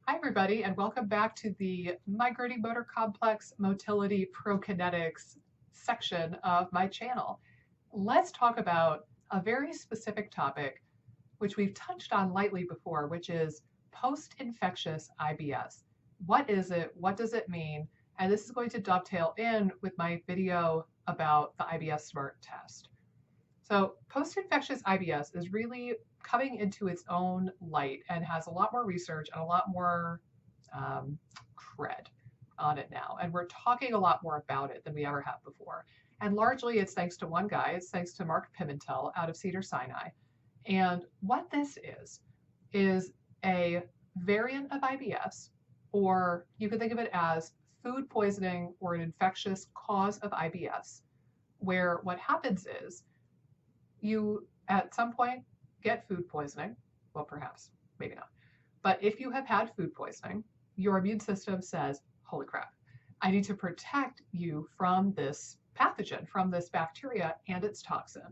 Hi, everybody, and welcome back to the Migrating Motor Complex Motility Prokinetics section of my channel. Let's talk about a very specific topic, which we've touched on lightly before, which is post-infectious IBS. What is it? What does it mean? And this is going to dovetail in with my video about the IBS Smart test. So post-infectious IBS is really coming into its own light and has a lot more research and a lot more cred on it now. And we're talking a lot more about it than we ever have before. And largely it's thanks to one guy. It's thanks to Mark Pimentel out of Cedars-Sinai. And what this is a variant of IBS, or you could think of it as food poisoning or an infectious cause of IBS, where what happens is you at some point get food poisoning. Well, perhaps, maybe not. But if you have had food poisoning, your immune system says, holy crap, I need to protect you from this pathogen, from this bacteria and its toxin.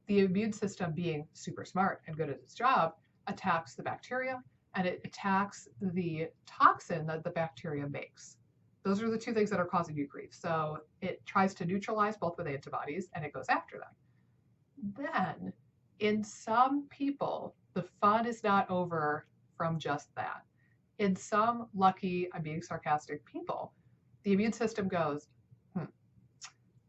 The immune system, being super smart and good at its job, attacks the bacteria and it attacks the toxin that the bacteria makes. Those are the two things that are causing you grief. So it tries to neutralize both with antibodies and it goes after them. Then, in some people, the fun is not over from just that. In some lucky, I'm being sarcastic, people, the immune system goes,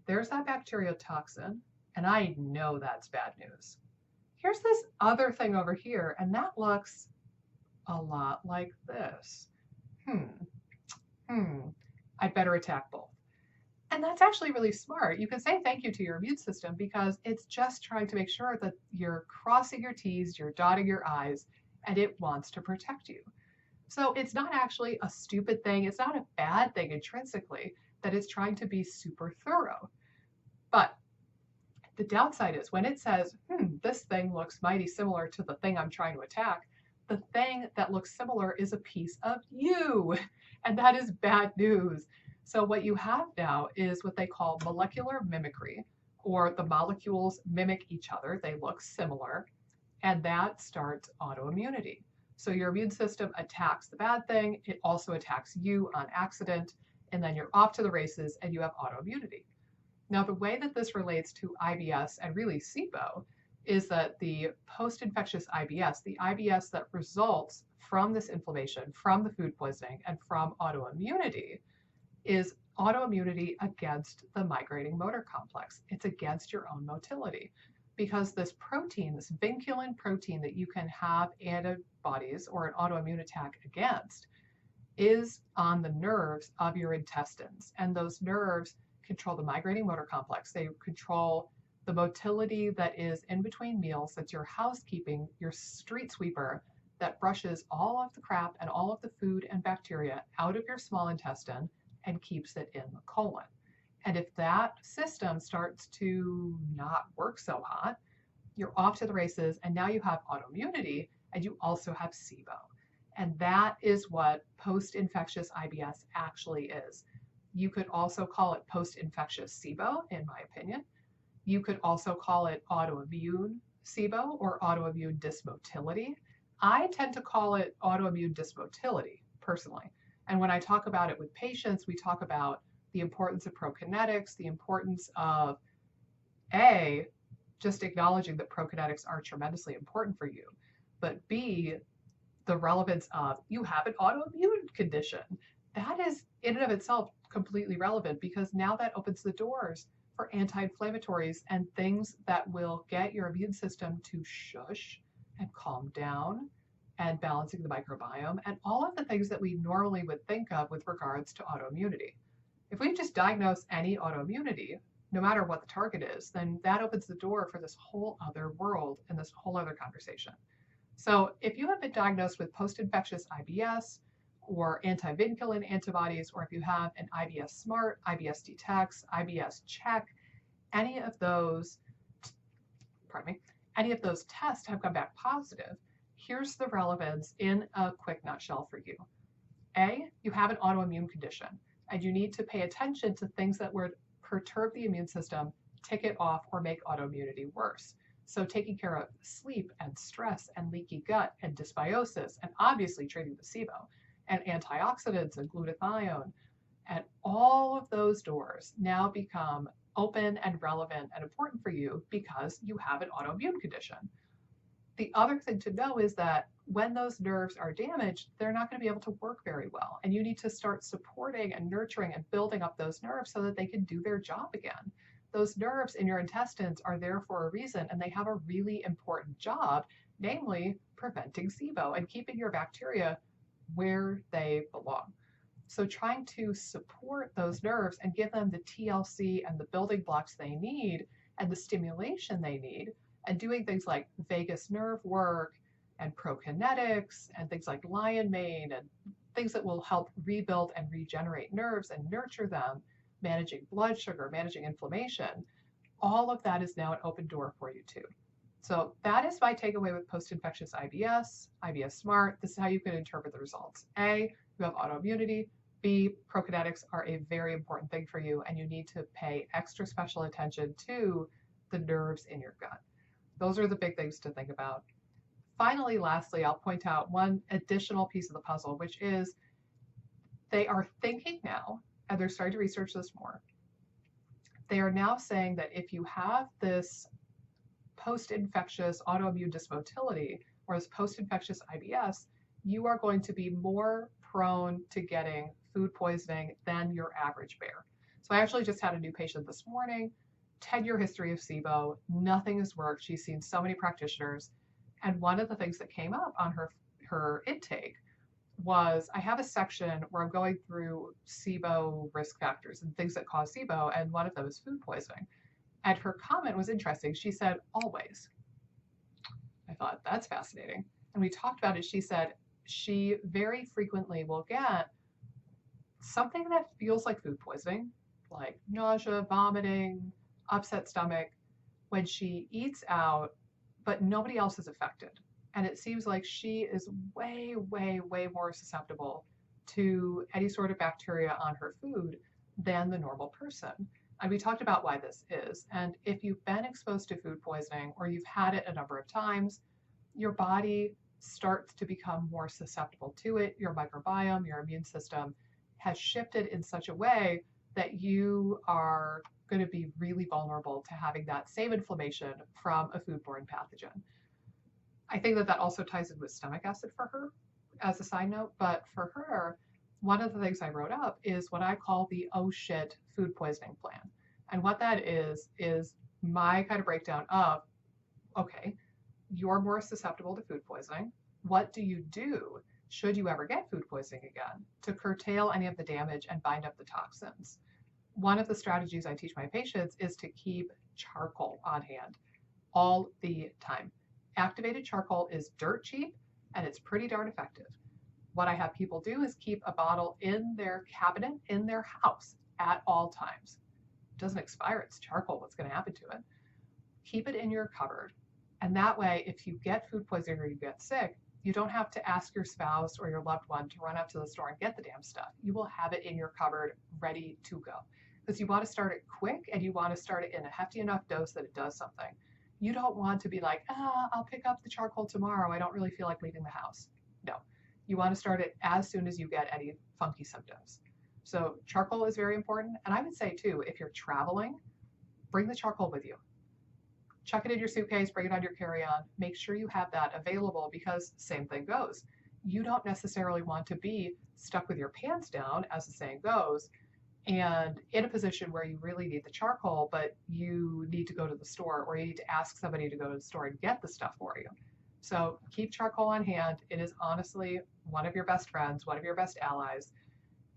there's that bacterial toxin, and I know that's bad news. Here's this other thing over here, and that looks a lot like this. I'd better attack both. And that's actually really smart. You can say thank you to your immune system because it's just trying to make sure that you're crossing your T's, you're dotting your I's, and it wants to protect you. So it's not actually a stupid thing. It's not a bad thing intrinsically that it's trying to be super thorough. But the downside is when it says, this thing looks mighty similar to the thing I'm trying to attack, the thing that looks similar is a piece of you. And that is bad news. So what you have now is what they call molecular mimicry, or the molecules mimic each other. They look similar, and that starts autoimmunity. So your immune system attacks the bad thing. It also attacks you on accident, and then you're off to the races and you have autoimmunity. Now, the way that this relates to IBS and really SIBO is that the post-infectious IBS, the IBS that results from this inflammation, from the food poisoning, and from autoimmunity, is autoimmunity against the migrating motor complex. It's against your own motility because this protein, this vinculin protein that you can have antibodies or an autoimmune attack against, is on the nerves of your intestines. And those nerves control the migrating motor complex. They control the motility that is in between meals. That's your housekeeping, your street sweeper that brushes all of the crap and all of the food and bacteria out of your small intestine and keeps it in the colon. And if that system starts to not work so hot, you're off to the races, and now you have autoimmunity and you also have SIBO. And that is what post-infectious IBS actually is. You could also call it post-infectious SIBO, in my opinion. You could also call it autoimmune SIBO or autoimmune dysmotility. I tend to call it autoimmune dysmotility, personally. And when I talk about it with patients, we talk about the importance of prokinetics, the importance of A, just acknowledging that prokinetics are tremendously important for you, but B, the relevance of you have an autoimmune condition. That is in and of itself completely relevant because now that opens the doors for anti-inflammatories and things that will get your immune system to shush and calm down and balancing the microbiome, and all of the things that we normally would think of with regards to autoimmunity. If we just diagnose any autoimmunity, no matter what the target is, then that opens the door for this whole other world and this whole other conversation. So if you have been diagnosed with post-infectious IBS or anti-vinculin antibodies, or if you have an IBS Smart, IBS Detects, IBS Check, any of those tests have come back positive, here's the relevance in a quick nutshell for you. A, you have an autoimmune condition, and you need to pay attention to things that would perturb the immune system, tick it off, or make autoimmunity worse. So taking care of sleep and stress and leaky gut and dysbiosis, and obviously treating the SIBO and antioxidants and glutathione, and all of those doors now become open and relevant and important for you because you have an autoimmune condition. The other thing to know is that when those nerves are damaged, they're not going to be able to work very well. And you need to start supporting and nurturing and building up those nerves so that they can do their job again. Those nerves in your intestines are there for a reason, and they have a really important job, namely preventing SIBO and keeping your bacteria where they belong. So trying to support those nerves and give them the TLC and the building blocks they need and the stimulation they need, and doing things like vagus nerve work and prokinetics and things like lion mane and things that will help rebuild and regenerate nerves and nurture them, managing blood sugar, managing inflammation, all of that is now an open door for you too. So that is my takeaway with post-infectious IBS, IBS Smart. This is how you can interpret the results. A, you have autoimmunity. B, prokinetics are a very important thing for you, and you need to pay extra special attention to the nerves in your gut. Those are the big things to think about. Finally, lastly, I'll point out one additional piece of the puzzle, which is they are thinking now, and they're starting to research this more. They are now saying that if you have this post-infectious autoimmune dysmotility or this post-infectious IBS, you are going to be more prone to getting food poisoning than your average bear. So I actually just had a new patient this morning, 10-year history of SIBO, nothing has worked. She's seen so many practitioners. And one of the things that came up on her intake was, I have a section where I'm going through SIBO risk factors and things that cause SIBO, and one of them is food poisoning. And her comment was interesting. She said, always. I thought, that's fascinating. And we talked about it. She said she very frequently will get something that feels like food poisoning, like nausea, vomiting, upset stomach, when she eats out, but nobody else is affected. And it seems like she is way, way, way more susceptible to any sort of bacteria on her food than the normal person. And we talked about why this is. And if you've been exposed to food poisoning or you've had it a number of times, your body starts to become more susceptible to it. Your microbiome, your immune system has shifted in such a way that you are going to be really vulnerable to having that same inflammation from a foodborne pathogen. I think that also ties in with stomach acid for her as a side note, but for her, one of the things I wrote up is what I call the oh shit food poisoning plan. And what that is my kind of breakdown of, okay, you're more susceptible to food poisoning. What do you do should you ever get food poisoning again to curtail any of the damage and bind up the toxins? One of the strategies I teach my patients is to keep charcoal on hand all the time. Activated charcoal is dirt cheap and it's pretty darn effective. What I have people do is keep a bottle in their cabinet in their house at all times. It doesn't expire, it's charcoal, what's going to happen to it? Keep it in your cupboard. And that way, if you get food poisoning or you get sick, you don't have to ask your spouse or your loved one to run out to the store and get the damn stuff. You will have it in your cupboard ready to go. Because you want to start it quick and you want to start it in a hefty enough dose that it does something. You don't want to be like, I'll pick up the charcoal tomorrow. I don't really feel like leaving the house. No, you want to start it as soon as you get any funky symptoms. So charcoal is very important. And I would say too, if you're traveling, bring the charcoal with you. Chuck it in your suitcase, bring it on your carry-on. Make sure you have that available because same thing goes. You don't necessarily want to be stuck with your pants down, as the saying goes, and in a position where you really need the charcoal, but you need to go to the store or you need to ask somebody to go to the store and get the stuff for you. So keep charcoal on hand. It is honestly one of your best friends, one of your best allies.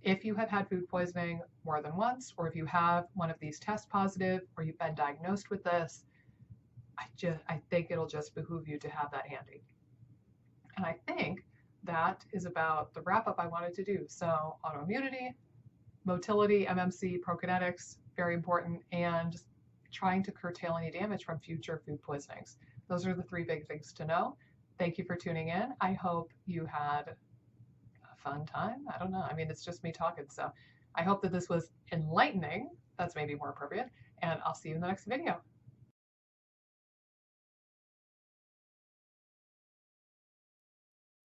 If you have had food poisoning more than once, or if you have one of these tests positive, or you've been diagnosed with this, I think it'll just behoove you to have that handy. And I think that is about the wrap up I wanted to do. So autoimmunity, motility, MMC, prokinetics, very important, and just trying to curtail any damage from future food poisonings. Those are the three big things to know. Thank you for tuning in. I hope you had a fun time. I don't know. I mean, it's just me talking. So I hope that this was enlightening. That's maybe more appropriate. And I'll see you in the next video.